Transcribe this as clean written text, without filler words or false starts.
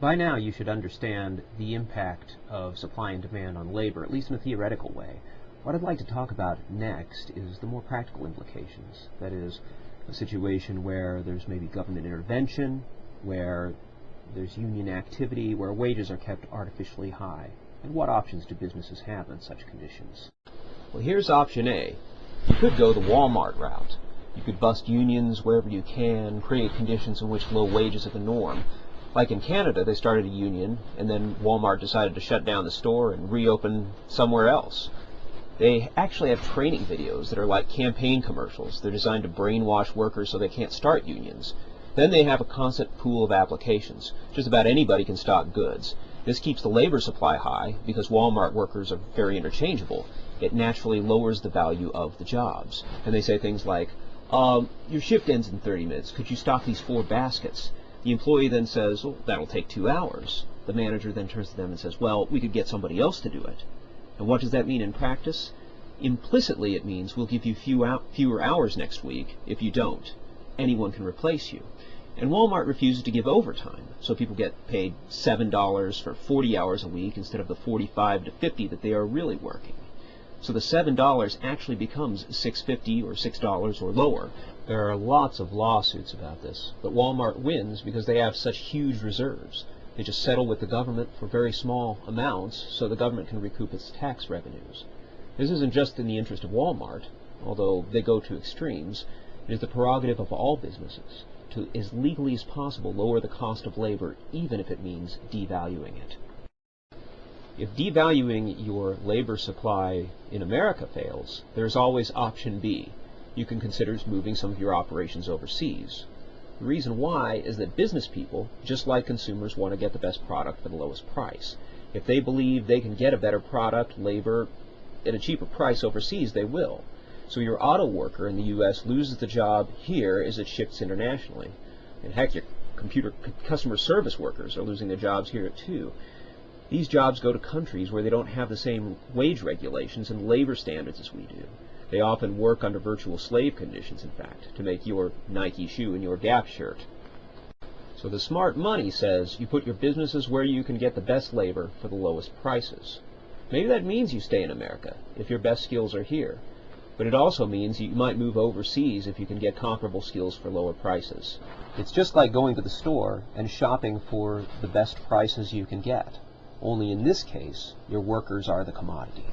By now you should understand the impact of supply and demand on labor, at least in a theoretical way. What I'd like to talk about next is the more practical implications. That is, a situation where there's maybe government intervention, where there's union activity, where wages are kept artificially high. And what options do businesses have in such conditions? Well, here's option A. You could go the Walmart route. You could bust unions wherever you can, create conditions in which low wages are the norm. Like in Canada, they started a union, and then Walmart decided to shut down the store and reopen somewhere else. They actually have training videos that are like campaign commercials. They're designed to brainwash workers so they can't start unions. Then they have a constant pool of applications. Just about anybody can stock goods. This keeps the labor supply high because Walmart workers are very interchangeable. It naturally lowers the value of the jobs. And they say things like, your shift ends in 30 minutes. Could you stock these 4 baskets? The employee then says, well, that'll take 2 hours. The manager then turns to them and says, well, we could get somebody else to do it. And what does that mean in practice? Implicitly, it means we'll give you fewer hours next week if you don't. Anyone can replace you. And Walmart refuses to give overtime, so people get paid $7 for 40 hours a week instead of the 45 to 50 that they are really working. So the $7 actually becomes $6.50 or $6 or lower. There are lots of lawsuits about this, but Walmart wins because they have such huge reserves. They just settle with the government for very small amounts so the government can recoup its tax revenues. This isn't just in the interest of Walmart, although they go to extremes. It is the prerogative of all businesses to, as legally as possible, lower the cost of labor, even if it means devaluing it. If devaluing your labor supply in America fails, there's always option B. You can consider moving some of your operations overseas. The reason why is that business people, just like consumers, want to get the best product for the lowest price. If they believe they can get a better product, labor, at a cheaper price overseas, they will. So your auto worker in the U.S. loses the job here as it shifts internationally. And heck, your customer service workers are losing their jobs here too. These jobs go to countries where they don't have the same wage regulations and labor standards as we do. They often work under virtual slave conditions, in fact, to make your Nike shoe and your Gap shirt. So the smart money says you put your businesses where you can get the best labor for the lowest prices. Maybe that means you stay in America if your best skills are here. But it also means you might move overseas if you can get comparable skills for lower prices. It's just like going to the store and shopping for the best prices you can get. Only in this case, your workers are the commodity.